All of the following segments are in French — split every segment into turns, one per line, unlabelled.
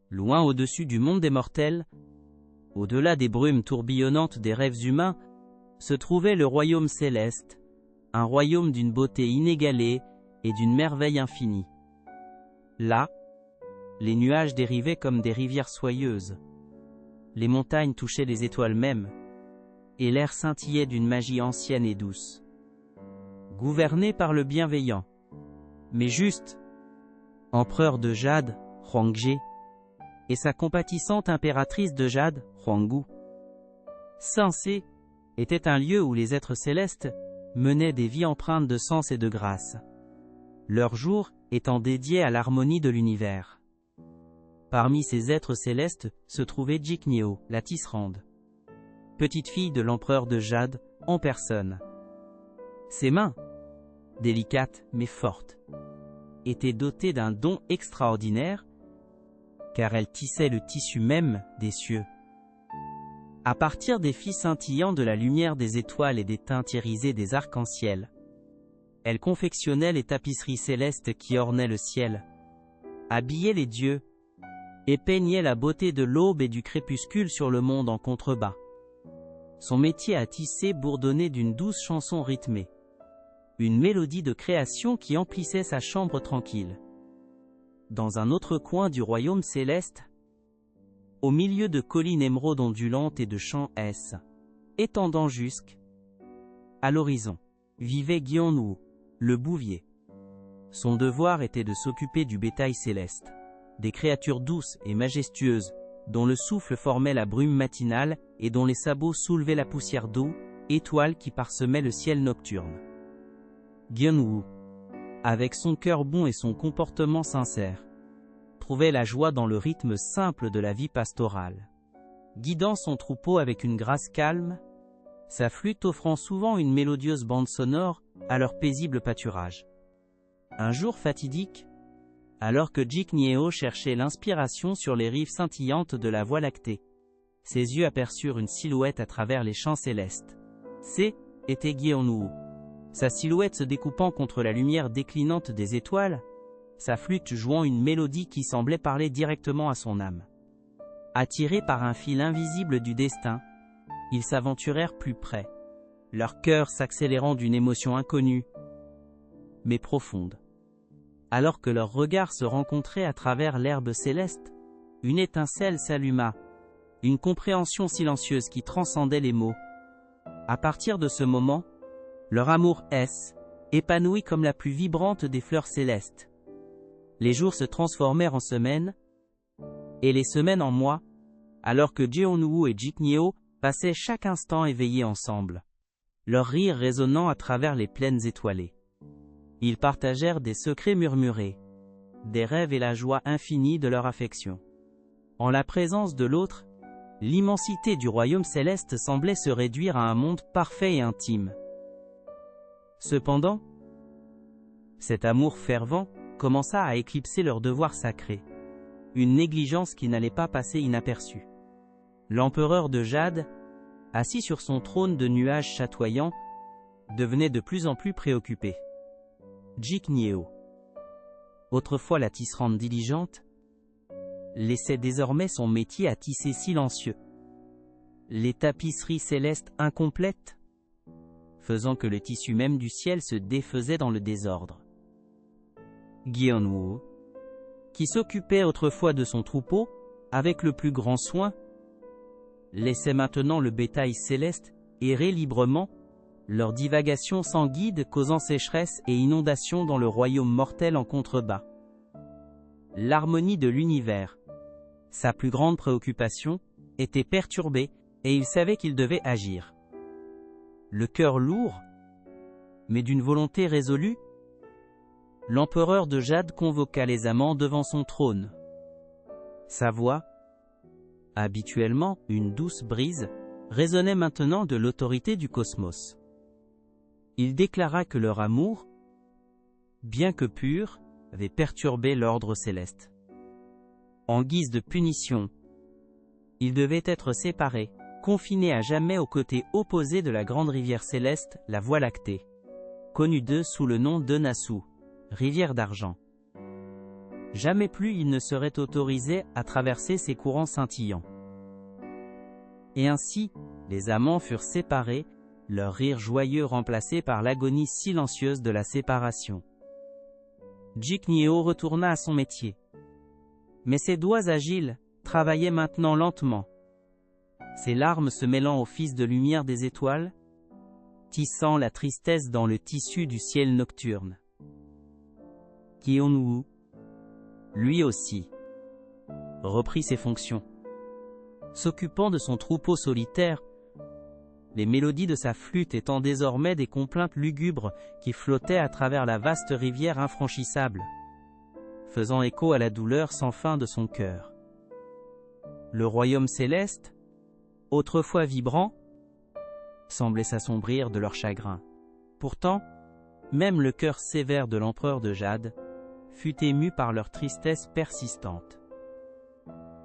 Loin au-dessus du monde des mortels, au-delà des brumes tourbillonnantes des rêves humains, se trouvait le royaume céleste, un royaume d'une beauté inégalée et d'une merveille infinie. Là, les nuages dérivaient comme des rivières soyeuses, les montagnes touchaient les étoiles mêmes, et l'air scintillait d'une magie ancienne et douce. Gouverné par le bienveillant, mais juste, empereur de Jade, Huangge, et sa compatissante impératrice de Jade, Huanggu. Saint-Sé était un lieu où les êtres célestes menaient des vies empreintes de sens et de grâce, leur jour étant dédié à l'harmonie de l'univers. Parmi ces êtres célestes se trouvait Jiknyeo, la tisserande, petite fille de l'empereur de Jade en personne. Ses mains, délicates mais fortes, étaient dotées d'un don extraordinaire, car elle tissait le tissu même des cieux. À partir des fils scintillants de la lumière des étoiles et des teintes irisées des arcs-en-ciel, elle confectionnait les tapisseries célestes qui ornaient le ciel, habillait les dieux, et peignait la beauté de l'aube et du crépuscule sur le monde en contrebas. Son métier à tisser bourdonnait d'une douce chanson rythmée, une mélodie de création qui emplissait sa chambre tranquille. Dans un autre coin du royaume céleste, au milieu de collines émeraudes ondulantes et de champs étendant jusqu'à l'horizon, vivait Gyeonwoo, le bouvier. Son devoir était de s'occuper du bétail céleste, des créatures douces et majestueuses, dont le souffle formait la brume matinale et dont les sabots soulevaient la poussière d'eau, étoiles qui parsemaient le ciel nocturne. Gyeonwoo, avec son cœur bon et son comportement sincère, trouvait la joie dans le rythme simple de la vie pastorale. Guidant son troupeau avec une grâce calme, sa flûte offrant souvent une mélodieuse bande sonore à leur paisible pâturage. Un jour fatidique, alors que Jiknyeo cherchait l'inspiration sur les rives scintillantes de la Voie lactée, ses yeux aperçurent une silhouette à travers les champs célestes. C'était Gyeonwoo. Sa silhouette se découpant contre la lumière déclinante des étoiles, sa flûte jouant une mélodie qui semblait parler directement à son âme. Attirés par un fil invisible du destin, ils s'aventurèrent plus près, leur cœur s'accélérant d'une émotion inconnue, mais profonde. Alors que leurs regards se rencontraient à travers l'herbe céleste, une étincelle s'alluma, une compréhension silencieuse qui transcendait les mots. À partir de ce moment, leur amour épanoui comme la plus vibrante des fleurs célestes. Les jours se transformèrent en semaines, et les semaines en mois, alors que Gyeonwoo et Jiknyeo passaient chaque instant éveillés ensemble, leur rire résonnant à travers les plaines étoilées. Ils partagèrent des secrets murmurés, des rêves et la joie infinie de leur affection. En la présence de l'autre, l'immensité du royaume céleste semblait se réduire à un monde parfait et intime. Cependant, cet amour fervent commença à éclipser leur devoir sacré, une négligence qui n'allait pas passer inaperçue. L'empereur de Jade, assis sur son trône de nuages chatoyants, devenait de plus en plus préoccupé. Jiknyeo, autrefois la tisserande diligente, laissait désormais son métier à tisser silencieux, les tapisseries célestes incomplètes, faisant que le tissu même du ciel se défaisait dans le désordre. Gyeonwoo, qui s'occupait autrefois de son troupeau, avec le plus grand soin, laissait maintenant le bétail céleste errer librement, leurs divagations sans guide causant sécheresse et inondation dans le royaume mortel en contrebas. L'harmonie de l'univers, sa plus grande préoccupation, était perturbée, et il savait qu'il devait agir. Le cœur lourd, mais d'une volonté résolue, l'empereur de Jade convoqua les amants devant son trône. Sa voix, habituellement une douce brise, résonnait maintenant de l'autorité du cosmos. Il déclara que leur amour, bien que pur, avait perturbé l'ordre céleste. En guise de punition, ils devaient être séparés, confinés à jamais aux côtés opposés de la grande rivière céleste, la Voie lactée, connue d'eux sous le nom de Nasu, rivière d'argent. Jamais plus ils ne seraient autorisés à traverser ces courants scintillants. Et ainsi, les amants furent séparés, leur rire joyeux remplacé par l'agonie silencieuse de la séparation. Jiknyeo retourna à son métier. Mais ses doigts agiles travaillaient maintenant lentement. Ses larmes se mêlant au fils de lumière des étoiles, tissant la tristesse dans le tissu du ciel nocturne. Gyeonwoo, lui aussi, reprit ses fonctions. S'occupant de son troupeau solitaire, les mélodies de sa flûte étant désormais des complaintes lugubres qui flottaient à travers la vaste rivière infranchissable, faisant écho à la douleur sans fin de son cœur. Le royaume céleste, autrefois vibrant, semblait s'assombrir de leur chagrin. Pourtant, même le cœur sévère de l'empereur de Jade fut ému par leur tristesse persistante.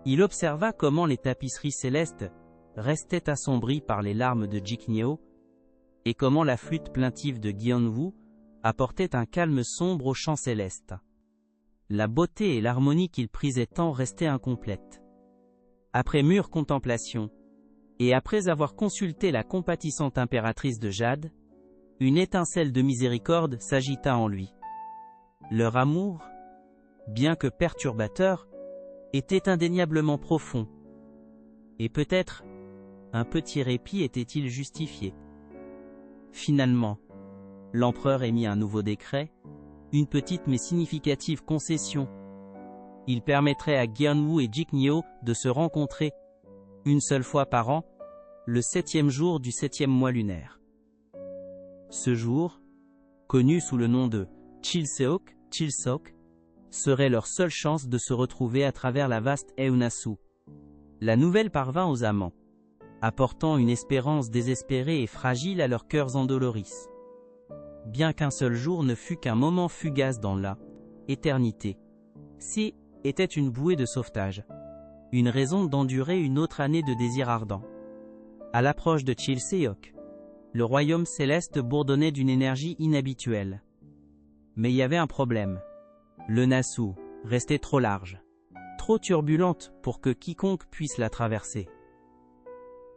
Il observa comment les tapisseries célestes restaient assombries par les larmes de Jiknyeo, et comment la flûte plaintive de Gyeonwoo apportait un calme sombre au chant céleste. La beauté et l'harmonie qu'il prisait tant restaient incomplètes. Après mûre contemplation, et après avoir consulté la compatissante impératrice de Jade, une étincelle de miséricorde s'agita en lui. Leur amour, bien que perturbateur, était indéniablement profond. Et peut-être, un petit répit était-il justifié. Finalement, l'empereur émit un nouveau décret, une petite mais significative concession. Il permettrait à Gyeonwoo et Jiknyeo de se rencontrer, une seule fois par an, le 7e jour du 7e mois lunaire. Ce jour, connu sous le nom de Chilseok, serait leur seule chance de se retrouver à travers la vaste Eunasou. La nouvelle parvint aux amants, apportant une espérance désespérée et fragile à leurs cœurs endoloris. Bien qu'un seul jour ne fût qu'un moment fugace dans la éternité, si était une bouée de sauvetage, une raison d'endurer une autre année de désir ardent. À l'approche de Chilseok, le royaume céleste bourdonnait d'une énergie inhabituelle. Mais il y avait un problème. Le Nassau restait trop large, trop turbulente pour que quiconque puisse la traverser.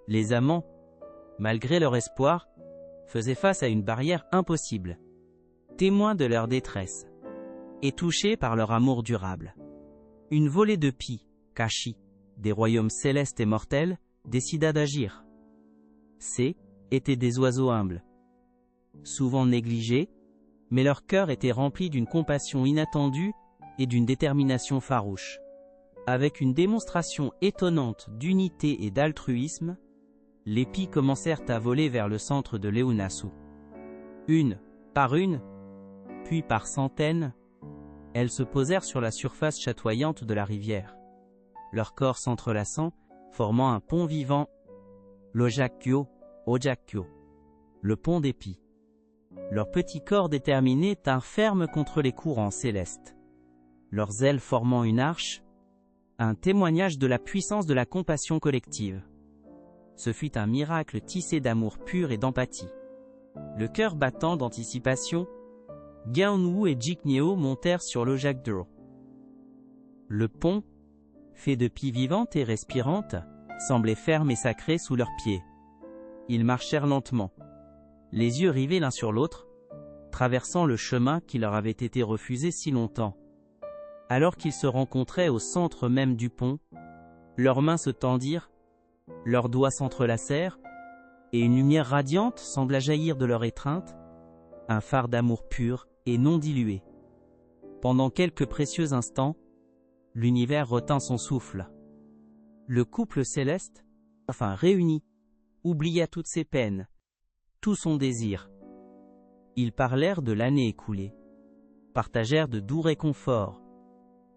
Les amants, malgré leur espoir, faisaient face à une barrière impossible, témoins de leur détresse, et touchés par leur amour durable. Une volée de Pi, Kashi, des royaumes célestes et mortels, décida d'agir. Ces étaient des oiseaux humbles, souvent négligés, mais leur cœur était rempli d'une compassion inattendue et d'une détermination farouche. Avec une démonstration étonnante d'unité et d'altruisme, les Pi commencèrent à voler vers le centre de l'Eunasou. Une par une, puis par centaines, elles se posèrent sur la surface chatoyante de la rivière, leurs corps s'entrelaçant, formant un pont vivant, l'Ojakyo, le pont des Pi. Leurs petits corps déterminés tinrent ferme contre les courants célestes, leurs ailes formant une arche, un témoignage de la puissance de la compassion collective. Ce fut un miracle tissé d'amour pur et d'empathie. Le cœur battant d'anticipation, Gyeonwoo et Jiknyeo montèrent sur l'Ojakdro. Le pont, fait de Pi vivantes et respirantes, semblait ferme et sacré sous leurs pieds. Ils marchèrent lentement, les yeux rivés l'un sur l'autre, traversant le chemin qui leur avait été refusé si longtemps. Alors qu'ils se rencontraient au centre même du pont, leurs mains se tendirent, leurs doigts s'entrelacèrent, et une lumière radiante sembla jaillir de leur étreinte, un phare d'amour pur et non dilué. Pendant quelques précieux instants, l'univers retint son souffle. Le couple céleste, enfin réuni, oublia toutes ses peines, tout son désir. Ils parlèrent de l'année écoulée, partagèrent de doux réconforts,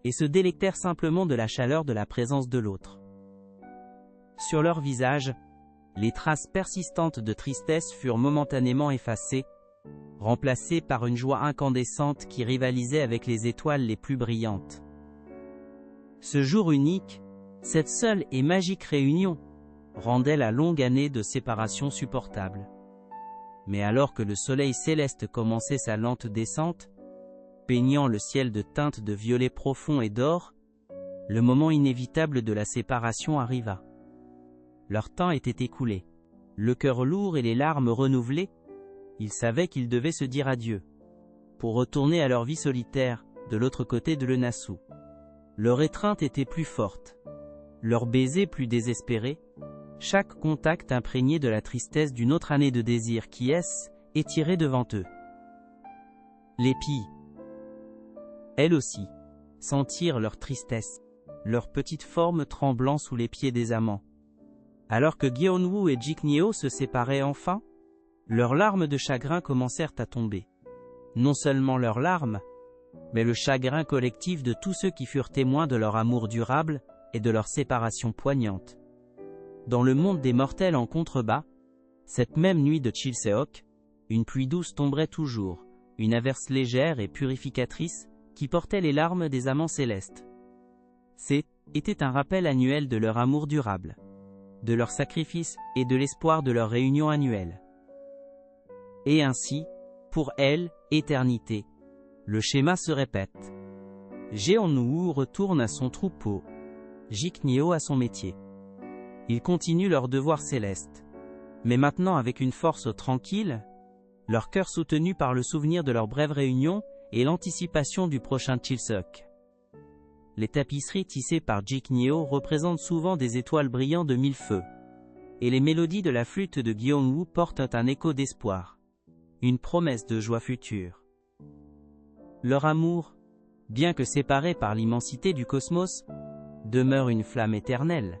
et se délectèrent simplement de la chaleur de la présence de l'autre. Sur leurs visages, les traces persistantes de tristesse furent momentanément effacées, remplacées par une joie incandescente qui rivalisait avec les étoiles les plus brillantes. Ce jour unique, cette seule et magique réunion, rendait la longue année de séparation supportable. Mais alors que le soleil céleste commençait sa lente descente, peignant le ciel de teintes de violet profond et d'or, le moment inévitable de la séparation arriva. Leur temps était écoulé. Le cœur lourd et les larmes renouvelées, ils savaient qu'ils devaient se dire adieu, pour retourner à leur vie solitaire, de l'autre côté de l'Enasu. Leur étreinte était plus forte, leur baiser plus désespéré, chaque contact imprégné de la tristesse d'une autre année de désir qui étirait devant eux. L'épi, elles aussi, sentirent leur tristesse, leur petite forme tremblant sous les pieds des amants. Alors que Gyeonwoo et Jiknyo se séparaient enfin, leurs larmes de chagrin commencèrent à tomber. Non seulement leurs larmes, mais le chagrin collectif de tous ceux qui furent témoins de leur amour durable et de leur séparation poignante. Dans le monde des mortels en contrebas, cette même nuit de Chilseok, une pluie douce tomberait toujours, une averse légère et purificatrice qui portait les larmes des amants célestes. C'était un rappel annuel de leur amour durable, de leur sacrifice et de l'espoir de leur réunion annuelle. Et ainsi, pour elle, éternité, le schéma se répète. Jeonwoo retourne à son troupeau, Jiknyo à son métier. Ils continuent leur devoir céleste, mais maintenant avec une force tranquille, leur cœur soutenu par le souvenir de leur brève réunion et l'anticipation du prochain Chilseok. Les tapisseries tissées par Jiknyo représentent souvent des étoiles brillantes de mille feux, et les mélodies de la flûte de Gyeonwoo portent un écho d'espoir, une promesse de joie future. Leur amour, bien que séparé par l'immensité du cosmos, demeure une flamme éternelle.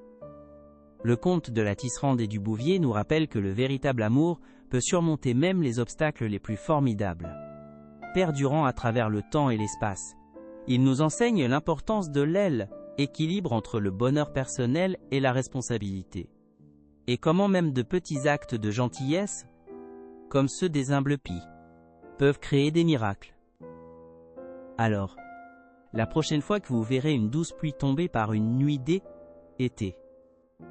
Le conte de la tisserande et du bouvier nous rappelle que le véritable amour peut surmonter même les obstacles les plus formidables. Perdurant à travers le temps et l'espace, il nous enseigne l'importance de l'équilibre entre le bonheur personnel et la responsabilité. Et comment même de petits actes de gentillesse, comme ceux des humbles pies, peuvent créer des miracles. Alors, la prochaine fois que vous verrez une douce pluie tomber par une nuit d'été,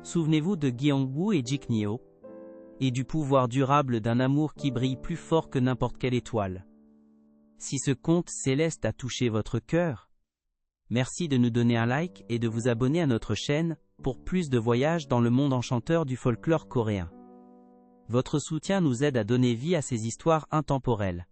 souvenez-vous de Gyeonwoo et Jiknyo, et du pouvoir durable d'un amour qui brille plus fort que n'importe quelle étoile. Si ce conte céleste a touché votre cœur, merci de nous donner un like et de vous abonner à notre chaîne pour plus de voyages dans le monde enchanteur du folklore coréen. Votre soutien nous aide à donner vie à ces histoires intemporelles.